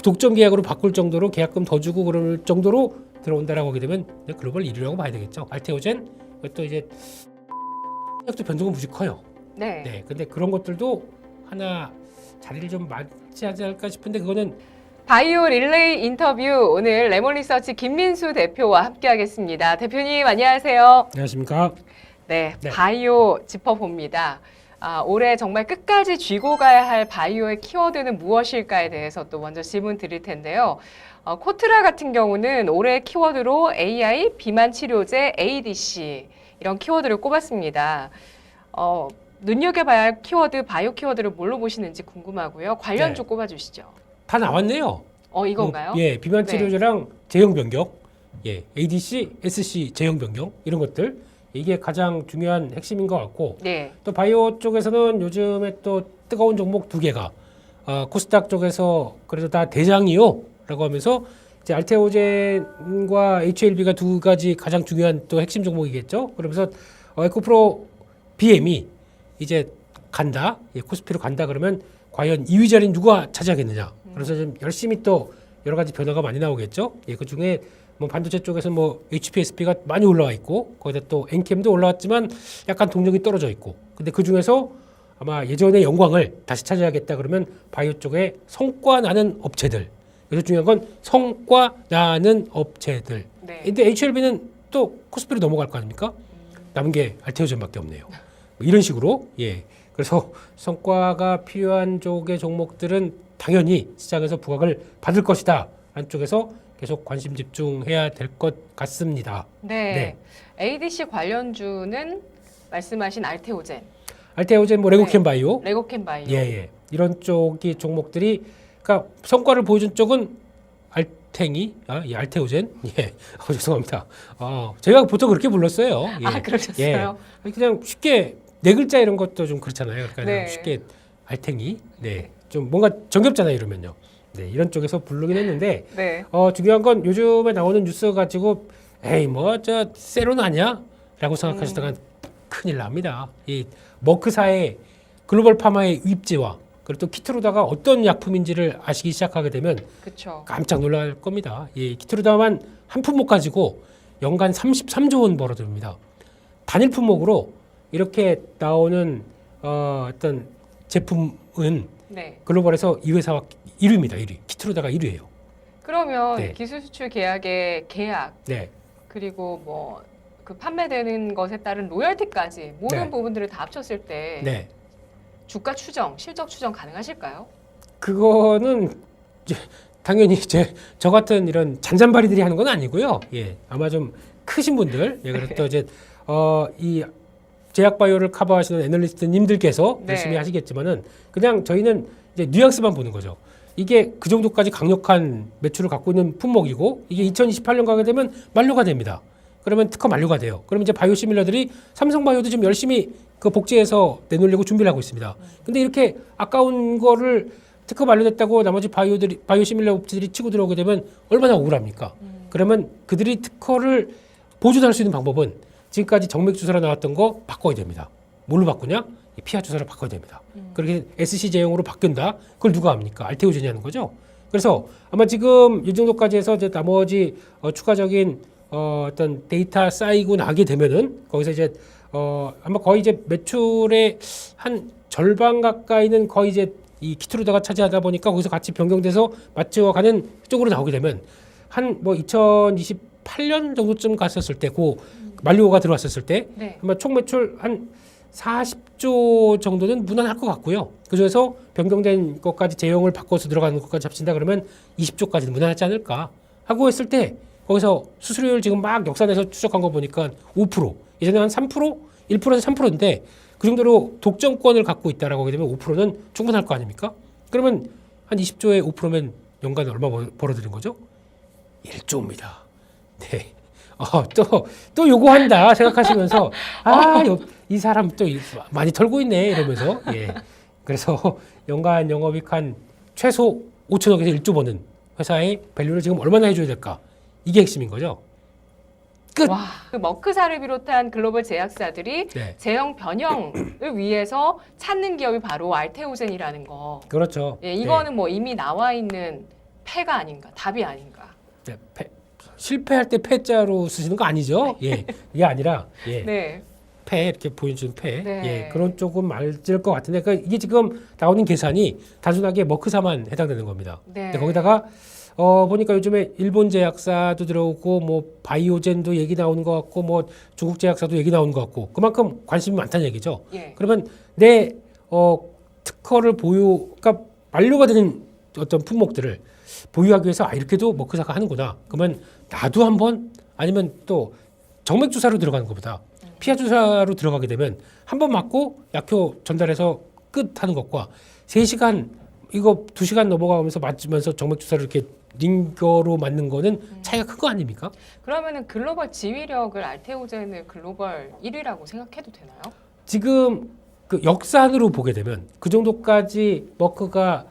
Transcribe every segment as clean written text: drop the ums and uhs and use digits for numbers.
독점 계약으로 바꿀 정도로 계약금 더 주고 그럴 정도로 들어온다라고 하게 되면 글로벌 1위라고 봐야 되겠죠. 알테오젠 또 이제 또 변동은 무지 커요. 네. 네, 근데 그런 것들도 하나 자리를 좀 맞지하지 않을까 싶은데 그거는 바이오 릴레이 인터뷰 오늘 레몬리서치 김민수 대표와 함께하겠습니다. 대표님 안녕하세요. 안녕하십니까? 네, 네. 바이오 짚어봅니다. 올해 정말 끝까지 쥐고 가야 할 바이오의 키워드는 무엇일까에 대해서 또 먼저 질문 드릴 텐데요. 코트라 같은 경우는 올해 키워드로 AI, 비만 치료제, ADC 이런 키워드를 꼽았습니다. 눈여겨봐야 할 키워드, 바이오 키워드를 뭘로 보시는지 궁금하고요. 관련주 네. 꼽아주시죠. 다 나왔네요. 이건가요? 예, 비만 치료제랑 제형 변경, 예, ADC, SC 제형 변경 이런 것들 이게 가장 중요한 핵심인 것 같고 네. 또 바이오 쪽에서는 요즘에 또 뜨거운 종목 두 개가 코스닥 쪽에서 그래도 다 대장이요라고 하면서 이제 알테오젠과 HLB가 두 가지 가장 중요한 또 핵심 종목이겠죠. 그러면서 에코프로 BM이 이제 간다, 예, 코스피로 간다 그러면 과연 2위 자리는 누가 차지하겠느냐. 그래서 좀 열심히 또 여러 가지 변화가 많이 나오겠죠. 예, 그 중에 뭐 반도체 쪽에서 뭐 HPSP가 많이 올라와 있고 거기다 또 엔캠도 올라왔지만 약간 동력이 떨어져 있고. 근데 그 중에서 아마 예전의 영광을 다시 찾아야겠다 그러면 바이오 쪽에 성과 나는 업체들. 그래서 중요한 건 성과 나는 업체들. 네. 근데 HLB는 또 코스피로 넘어갈 거 아닙니까? 남은 게 알테오젠밖에 없네요. 뭐 이런 식으로 예. 그래서 성과가 필요한 쪽의 종목들은 당연히 시장에서 부각을 받을 것이다. 한쪽에서 계속 관심 집중해야 될 것 같습니다. 네. ADC 관련주는 말씀하신 알테오젠, 알테오젠, 뭐 레고캠 바이오, 레고캠 바이오. 예. 이런 쪽이 종목들이 그러니까 성과를 보여준 쪽은 알탱이, 예, 알테오젠, 예, 죄송합니다. 제가 보통 그렇게 불렀어요. 예. 그러셨어요? 예. 그냥 쉽게 네 글자 이런 것도 좀 그렇잖아요. 그러니까 네. 그냥 쉽게 알탱이, 네, 좀 뭔가 정겹잖아요 이러면요. 네, 이런 쪽에서 부르긴 했는데 네. 중요한 건 요즘에 나오는 뉴스 가지고 에이 뭐 저 세론 아니야?라고 생각하시다가 큰일 납니다. 이 머크사의 글로벌 파마의 입지와 그리고 또 키트루다가 어떤 약품인지를 아시기 시작하게 되면 그렇죠. 깜짝 놀랄 겁니다. 이 키트루다만 한 품목 가지고 연간 33조 원 벌어듭니다. 단일 품목으로 이렇게 나오는 어떤 제품은 네. 글로벌에서 이 회사와 1위입니다. 1위. 키트루다가 1위예요. 그러면 네. 기술 수출 계약의 계약 네. 그리고 뭐 그 판매되는 것에 따른 로열티까지 모든 네. 부분들을 다 합쳤을 때 네. 주가 추정, 실적 추정 가능하실까요? 그거는 이제 당연히 저 같은 이런 잔잔바리들이 하는 건 아니고요. 예. 아마 좀 크신 분들, 예. 그래서 또 이제 이 제약 바이오를 커버하시는 애널리스트님들께서 네. 열심히 하시겠지만은 그냥 저희는 이제 뉘앙스만 보는 거죠. 이게 그 정도까지 강력한 매출을 갖고 있는 품목이고 이게 2028년 가게 되면 만료가 됩니다. 그러면 특허 만료가 돼요. 그럼 이제 바이오 시밀러들이 삼성바이오도 지금 열심히 그 복제해서 내놓으려고 준비를 하고 있습니다. 근데 이렇게 아까운 거를 특허 만료됐다고 나머지 바이오 시밀러 업체들이 치고 들어오게 되면 얼마나 억울합니까? 그러면 그들이 특허를 보존할 수 있는 방법은 지금까지 정맥 주사로 나왔던 거 바꿔야 됩니다. 뭘로 바꾸냐? 피하 주사를 바꿔야 됩니다. 그렇게 SC 제형으로 바뀐다. 그걸 누가 합니까? 알테오젠이 하는 거죠. 그래서 아마 지금 이 정도까지 해서 이제 나머지 추가적인 어떤 데이터 쌓이고 나게 되면은 거기서 이제 아마 거의 이제 매출의 한 절반 가까이는 거의 이제 이 키트루다가 차지하다 보니까 거기서 같이 변경돼서 맞춰가는 쪽으로 나오게 되면 한 뭐 2028년 정도쯤 갔었을 때 그 만료가 들어왔었을 때 네. 아마 총 매출 한 40조 정도는 무난할 것 같고요. 그중에서 변경된 것까지 제형을 바꿔서 들어가는 것까지 합친다 그러면 20조까지는 무난하지 않을까 하고 했을 때 거기서 수수료율 지금 막 역산해서 추적한 거 보니까 5%, 예전에 한 3%, 1%에서 3%인데 그 정도로 독점권을 갖고 있다라고 하게 되면 5%는 충분할 거 아닙니까? 그러면 한 20조에 5%면 연간 얼마 벌어들인 거죠? 1조입니다. 네. 또 요구한다 생각하시면서 이 사람 또 많이 털고 있네 이러면서 예. 그래서 연간 영업이익 한 최소 5천억에서 1조 버는 회사의 밸류를 지금 얼마나 해줘야 될까? 이게 핵심인 거죠. 끝. 와, 그 머크사를 비롯한 글로벌 제약사들이 네. 제형 변형을 위해서 찾는 기업이 바로 알테오젠이라는 거. 그렇죠. 예, 이거는 뭐 이미 나와 있는 패가 아닌가, 답이 아닌가. 네, 실패할 때 패자로 쓰시는 거 아니죠? 예, 이게 아니라 예, 네. 패 이렇게 보여주는 패, 네. 예, 그런 쪽은 맞을 것 같은데 그러니까 이게 지금 나오는 계산이 단순하게 머크사만 해당되는 겁니다. 네. 근데 거기다가 보니까 요즘에 일본 제약사도 들어오고 뭐 바이오젠도 얘기 나오는 것 같고 뭐 중국 제약사도 얘기 나오는 것 같고 그만큼 관심이 많다는 얘기죠. 예. 그러면 내 특허를 그러니까 만료가 되는 어떤 품목들을 보유하기 위해서 이렇게도 머크사가 하는구나. 그러면 나도 한번 아니면 또 정맥 주사로 들어가는 것보다 피하 주사로 들어가게 되면 한 번 맞고 약효 전달해서 끝 하는 것과 3시간 이거 2시간 넘어가면서 맞으면서 정맥 주사를 이렇게 링거로 맞는 거는 차이가 큰 거 아닙니까? 그러면은 글로벌 지휘력을 알테오젠을 글로벌 1위라고 생각해도 되나요? 지금 그 역사안으로 보게 되면 그 정도까지 머크가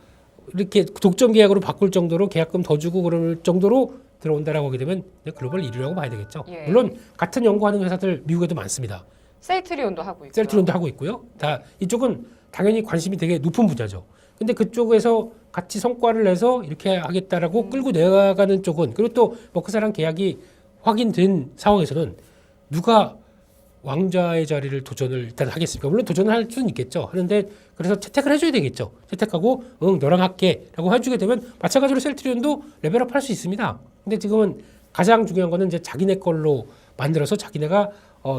이렇게 독점 계약으로 바꿀 정도로 계약금 더 주고 그럴 정도로 들어온다라고 하게 되면 글로벌 1위라고 봐야 되겠죠. 예. 물론 같은 연구하는 회사들 미국에도 많습니다. 셀트리온도 하고 있고요. 셀트론도 하고 있고요. 다 이쪽은 당연히 관심이 되게 높은 분야죠. 근데 그쪽에서 같이 성과를 내서 이렇게 하겠다라고 끌고 내가는 쪽은 그리고 또 머크사랑 계약이 확인된 상황에서는 누가 왕좌의 자리를 도전을 일단 하겠습니까? 물론 도전을 할 수는 있겠죠. 하는데 그래서 채택을 해줘야 되겠죠. 채택하고 너랑 할게라고 해주게 되면 마찬가지로 셀트리온도 레벨업 할 수 있습니다. 근데 지금은 가장 중요한 거는 이제 자기네 걸로 만들어서 자기네가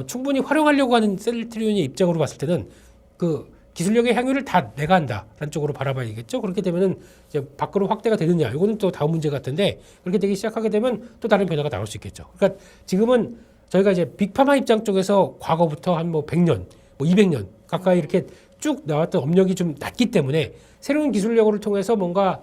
충분히 활용하려고 하는 셀트리온의 입장으로 봤을 때는 그 기술력의 향유를 다 내가 한다라는 쪽으로 바라봐야겠죠. 그렇게 되면은 이제 밖으로 확대가 되느냐, 이거는 또 다음 문제 같은데 그렇게 되기 시작하게 되면 또 다른 변화가 나올 수 있겠죠. 그러니까 지금은 저희가 이제 빅파마 입장 쪽에서 과거부터 한 뭐 100년, 뭐 200년 가까이 이렇게 쭉 나왔던 업력이 좀 낮기 때문에 새로운 기술력을 통해서 뭔가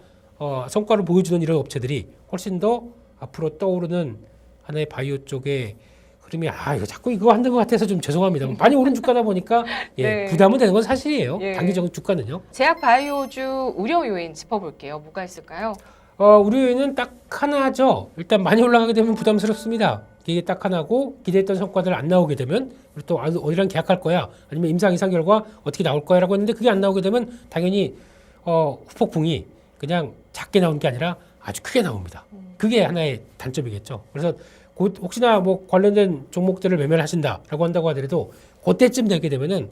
성과를 보여주는 이런 업체들이 훨씬 더 앞으로 떠오르는 하나의 바이오 쪽의 흐름이 이거 자꾸 이거 하는 것 같아서 좀 죄송합니다. 많이 오른 주가다 보니까 네. 부담은 되는 건 사실이에요. 예. 단기적인 주가는요. 제약 바이오주 우려 요인 짚어볼게요. 뭐가 있을까요? 우리 요인은 딱 하나죠. 일단 많이 올라가게 되면 부담스럽습니다. 이게 딱 하나고 기대했던 성과들 안 나오게 되면 그리고 또 어디랑 계약할 거야 아니면 임상 이상 결과 어떻게 나올 거야라고 했는데 그게 안 나오게 되면 당연히 후폭풍이 그냥 작게 나오는 게 아니라 아주 크게 나옵니다. 그게 하나의 단점이겠죠. 그래서 곧 혹시나 뭐 관련된 종목들을 매매를 하신다라고 한다고 하더라도 그때쯤 되게 되면은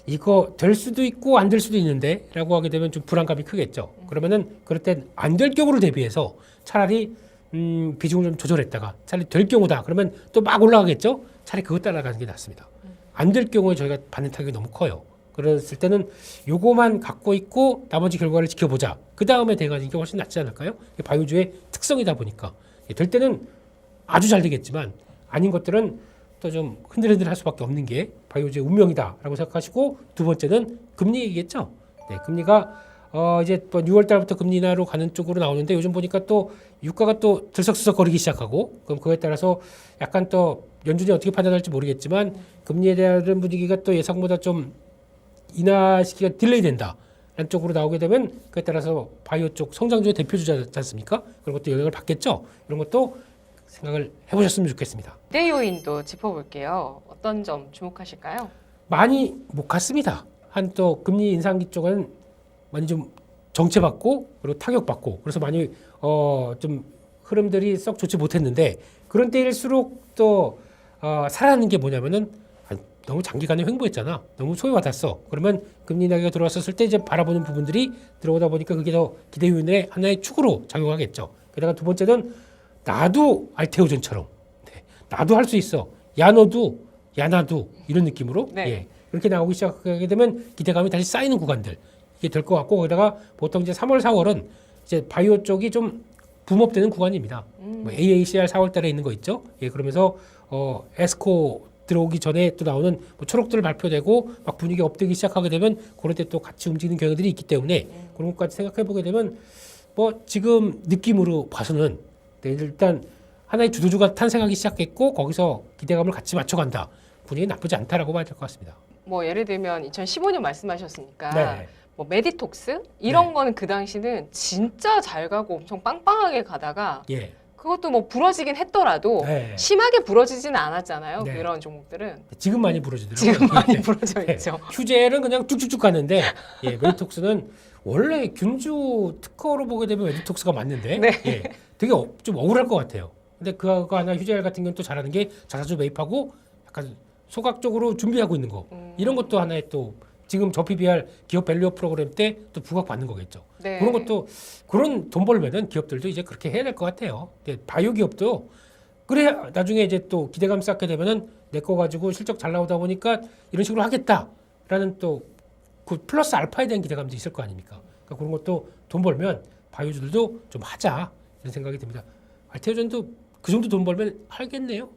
이거 될 수도 있고 안 될 수도 있는데 라고 하게 되면 좀 불안감이 크겠죠. 그러면은 그럴 땐 안 될 경우를 대비해서 차라리 비중을 좀 조절했다가 차라리 될 경우다 그러면 또 막 올라가겠죠. 차라리 그것 따라가는 게 낫습니다. 안 될 경우에 저희가 받는 타격이 너무 커요. 그랬을 때는 요거만 갖고 있고 나머지 결과를 지켜보자. 그 다음에 돼가는 게 훨씬 낫지 않을까요? 바이오주의 특성이다 보니까 될 때는 아주 잘 되겠지만 아닌 것들은 또 좀 흔들흔들 할 수밖에 없는 게 바이오주의 운명이다라고 생각하시고 두 번째는 금리이겠죠. 네, 금리가 이제 또 6월 달부터 금리 인하로 가는 쪽으로 나오는데 요즘 보니까 또 유가가 또 들썩들썩거리기 시작하고 그럼 그거에 따라서 약간 또 연준이 어떻게 판단할지 모르겠지만 금리에 대한 분위기가 또 예상보다 좀 인하 시기가 딜레이 된다. 라는 쪽으로 나오게 되면 그에 따라서 바이오 쪽 성장주의 대표주자지 않습니까? 그런 것도 영향을 받겠죠. 이런 것도 생각을 해보셨으면 좋겠습니다. 기대 요인도 짚어볼게요. 어떤 점 주목하실까요? 많이 못 갔습니다. 한 또 금리 인상기 쪽은 많이 좀 정체받고 그리고 타격받고 그래서 많이 좀 흐름들이 썩 좋지 못했는데 그런 때일수록 또 살아나는 게 뭐냐면은 너무 장기간에 횡보했잖아. 너무 소외받았어. 그러면 금리 인하가 들어왔었을 때 이제 바라보는 부분들이 들어오다 보니까 그게 더 기대 요인의 하나의 축으로 작용하겠죠. 게다가 두 번째는 나도 알테오젠처럼 나도 할 수 있어. 야 너도 야 나도 이런 느낌으로 네. 이렇게 나오기 시작하게 되면 기대감이 다시 쌓이는 구간들 이게 될 것 같고 거기다가 보통 이제 3월 4월은 이제 바이오 쪽이 좀 붐업되는 구간입니다. 뭐 AACR 4월달에 있는 거 있죠. 그러면서 에스코 들어오기 전에 또 나오는 뭐 초록들 발표되고 막 분위기 업되기 시작하게 되면 그럴 때 또 같이 움직이는 경우들이 있기 때문에 그런 것까지 생각해 보게 되면 뭐 지금 느낌으로 봐서는 일단 하나의 주도주가 탄생하기 시작했고 거기서 기대감을 같이 맞춰간다. 분위기 나쁘지 않다라고 봐야 될 것 같습니다. 뭐 예를 들면 2015년 말씀하셨으니까 네. 뭐 메디톡스 이런 거는 그 당시는 진짜 잘 가고 엄청 빵빵하게 가다가 예. 그것도 뭐 부러지긴 했더라도 네. 심하게 부러지지는 않았잖아요. 네. 그런 종목들은 지금 많이 부러지더라고요. 지금 많이 네. 부러져 네. 있죠. 휴젤은 그냥 쭉쭉쭉 가는데 메디톡스는 원래 균주 특허로 보게 되면 에듀톡스가 맞는데 네. 예, 되게 좀 억울할 것 같아요. 근데 그거 하나 휴재알 같은 경우는 또 잘하는 게 자사주 매입하고 약간 소각적으로 준비하고 있는 거 이런 것도 하나의 또 지금 저 PBR 기업 밸류업 프로그램 때 또 부각받는 거겠죠. 네. 그런 것도 그런 돈 벌면은 기업들도 이제 그렇게 해야 될 것 같아요. 바이오 기업도 그래 나중에 이제 또 기대감 쌓게 되면은 내 거 가지고 실적 잘 나오다 보니까 이런 식으로 하겠다라는 또 그 플러스 알파에 대한 기대감도 있을 거 아닙니까? 그러니까 그런 것도 돈 벌면 바이오주들도 좀 하자 이런 생각이 듭니다. 알테오전도 그 정도 돈 벌면 하겠네요.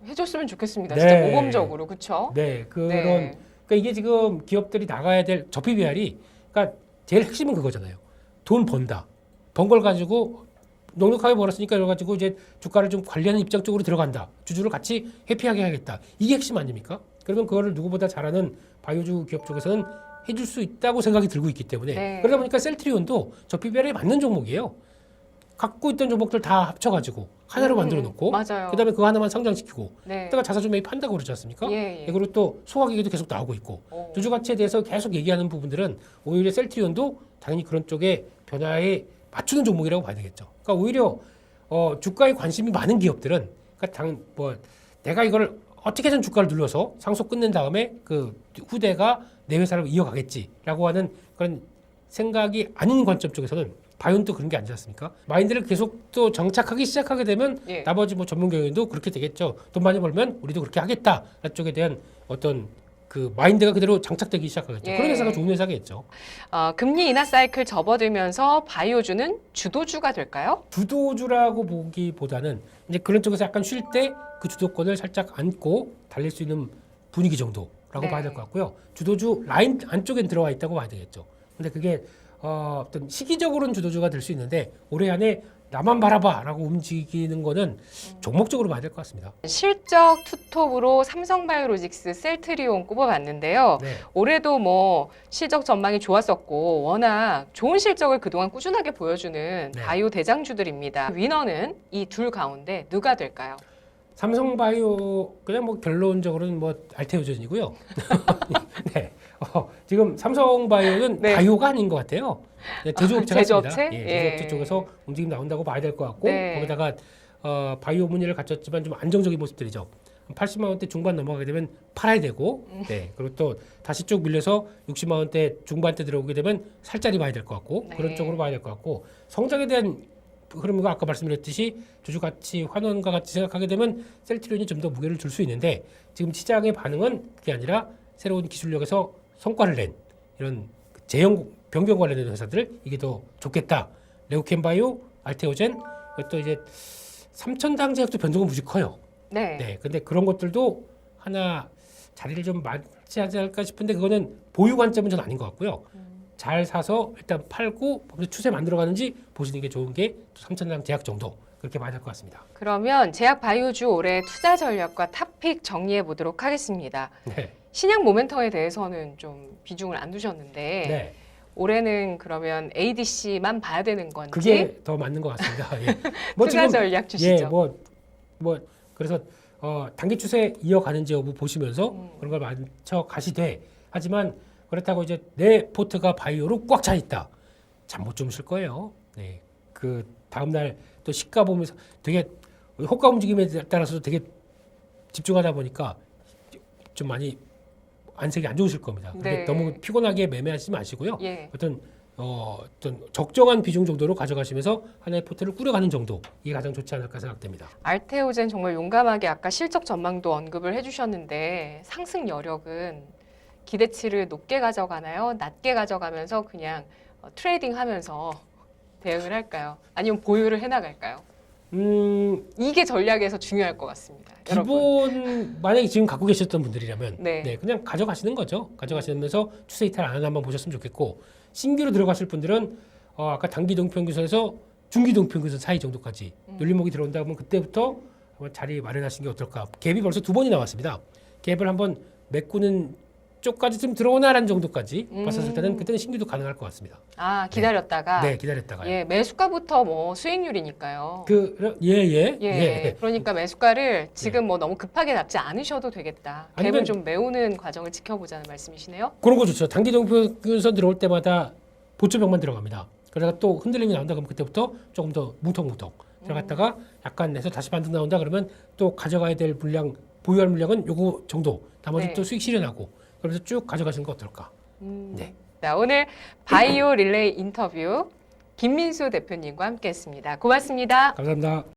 해줬으면 좋겠습니다. 네. 진짜 모범적으로 그렇죠? 네, 그런 네. 그러니까 이게 지금 기업들이 나가야 될 저 PBR이 그러니까 제일 핵심은 그거잖아요. 돈 번다. 번 걸 가지고 넉넉하게 벌었으니까 이걸 가지고 이제 주가를 좀 관리하는 입장 쪽으로 들어간다. 주주를 같이 해피하게 하겠다. 이게 핵심 아닙니까? 그러면 그거를 누구보다 잘하는 바이오주 기업 쪽에서는 해줄 수 있다고 생각이 들고 있기 때문에 네. 그러다 보니까 셀트리온도 저 PBR에 맞는 종목이에요. 갖고 있던 종목들 다 합쳐가지고 하나로 만들어 놓고 맞아요. 그다음에 그거 하나만 상장시키고 네. 그다가 자사주 매입한다고 그러지 않습니까? 예, 예. 그리고 또 소각얘기도 계속 나오고 있고 오. 주주 가치에 대해서 계속 얘기하는 부분들은 오히려 셀트리온도 당연히 그런 쪽에 변화에 맞추는 종목이라고 봐야 되겠죠. 그러니까 오히려 주가에 관심이 많은 기업들은 그러니까 내가 이걸 어떻게든 주가를 눌러서 상속 끝낸 다음에 그 후대가 내 회사를 이어가겠지라고 하는 그런 생각이 아닌 관점 쪽에서는 바이온도 그런 게 아니지 않습니까? 마인드를 계속 또 정착하기 시작하게 되면 예. 나머지 뭐 전문 경영도 그렇게 되겠죠. 돈 많이 벌면 우리도 그렇게 하겠다. 쪽에 대한 어떤 그 마인드가 그대로 장착되기 시작하겠죠. 예. 그런 회사가 좋은 회사겠죠. 금리 인하 사이클 접어들면서 바이오주는 주도주가 될까요? 주도주라고 보기보다는 이제 그런 쪽에서 약간 쉴 때 그 주도권을 살짝 안고 달릴 수 있는 분위기 정도라고 네. 봐야 될 것 같고요. 주도주 라인 안쪽엔 들어와 있다고 봐야 되겠죠. 근데 그게 어떤 시기적으로는 주도주가 될 수 있는데 올해 안에 나만 바라봐라고 움직이는 거는 종목적으로 봐야 될 것 같습니다. 실적 투톱으로 삼성바이오로직스, 셀트리온 꼽아봤는데요. 네. 올해도 뭐 실적 전망이 좋았었고 워낙 좋은 실적을 그동안 꾸준하게 보여주는 네. 바이오 대장주들입니다. 위너는 이 둘 가운데 누가 될까요? 삼성바이오 그냥 뭐 결론적으로는 뭐 알테오전이고요. 네. 지금 삼성바이오는 네. 바이오가 아닌 것 같아요. 네, 제조업체 제조업체? 같습니다. 예, 예. 제조업체 쪽에서 움직임 나온다고 봐야 될 것 같고 네. 거기다가 바이오 문의를 갖췄지만 좀 안정적인 모습들이죠. 80만 원대 중반 넘어가게 되면 팔아야 되고, 네. 그리고 또 다시 쭉 밀려서 60만 원대 중반대 들어오게 되면 살짜리 봐야 될 것 같고 네. 그런 쪽으로 봐야 될 것 같고 성장에 대한 흐름과 아까 말씀드렸듯이 주주 가치 환원과 같이 생각하게 되면 셀트리온이 좀 더 무게를 줄 수 있는데 지금 시장의 반응은 그게 아니라 새로운 기술력에서 성과를 낸 이런 제형 변경 관련된 회사들 이게 더 좋겠다. 레오켄바이오, 알테오젠, 또 이제 삼천당 제약도 변동은 무지 커요. 네. 네, 근데 그런 것들도 하나 자리를 좀 맞지 않을까 싶은데 그거는 보유 관점은 전 아닌 것 같고요. 잘 사서 일단 팔고 추세 만들어가는지 보시는 게 좋은 게 삼천당 제약 정도 그렇게 봐야 될 것 같습니다. 그러면 제약 바이오주 올해 투자 전략과 탑픽 정리해 보도록 하겠습니다. 네, 신약 모멘텀에 대해서는 좀 비중을 안 두셨는데 네, 올해는 그러면 ADC만 봐야 되는 건지 그게 더 맞는 것 같습니다. 예. 투자 전략 주시죠. 뭐 그래서 단기 추세 이어가는지 여부 보시면서 그런 걸 맞춰 가시되 하지만 그렇다고 이제 내 포트가 바이오로 꽉 차 있다. 잠 못 주무실 거예요. 네, 그 다음 날 또 시가 보면서 되게 호가 움직임에 따라서 되게 집중하다 보니까 좀 많이 안색이 안 좋으실 겁니다. 근데 네. 너무 피곤하게 매매하지 마시고요. 예. 어떤 적정한 비중 정도로 가져가시면서 하나의 포트를 꾸려가는 정도 이게 가장 좋지 않을까 생각됩니다. 알테오젠 정말 용감하게 아까 실적 전망도 언급을 해주셨는데 상승 여력은 기대치를 높게 가져가나요? 낮게 가져가면서 그냥 트레이딩하면서 대응을 할까요? 아니면 보유를 해나갈까요? 이게 전략에서 중요할 것 같습니다. 여러분. 기본 만약에 지금 갖고 계셨던 분들이라면 네. 그냥 가져가시는 거죠. 가져가시면서 추세 이탈 안 하는 한번 보셨으면 좋겠고 신규로 들어가실 분들은 아까 단기 동평균선에서 중기 동평균선 사이 정도까지 눌림목이 들어온다 그러면 그때부터 한번 자리 마련하시는 게 어떨까. 갭이 벌써 2번이 나왔습니다. 갭을 한번 메꾸는 쪽까지 좀 들어오나라는 정도까지 봤었을 때는 그때는 신규도 가능할 것 같습니다. 아 기다렸다가 네, 기다렸다가요. 예 매수가부터 뭐 수익률이니까요. 예. 그러니까 매수가를 지금 뭐 너무 급하게 잡지 않으셔도 되겠다. 갭을 아니면- 좀 메우는 과정을 지켜보자는 말씀이시네요. 그런 거 좋죠. 단기 동평균선 들어올 때마다 보초병만 들어갑니다. 그러다가 또 흔들림이 나온다 그러면 그때부터 조금 더 뭉텅뭉텅 들어갔다가 약간 해서 다시 반등 나온다 그러면 또 가져가야 될 물량, 보유할 물량은 요거 정도 나머지 네. 또 수익 실현하고 그러면서 쭉 가져가시는 거 어떨까? 네. 자, 오늘 바이오 릴레이 인터뷰 김민수 대표님과 함께했습니다. 고맙습니다. 감사합니다.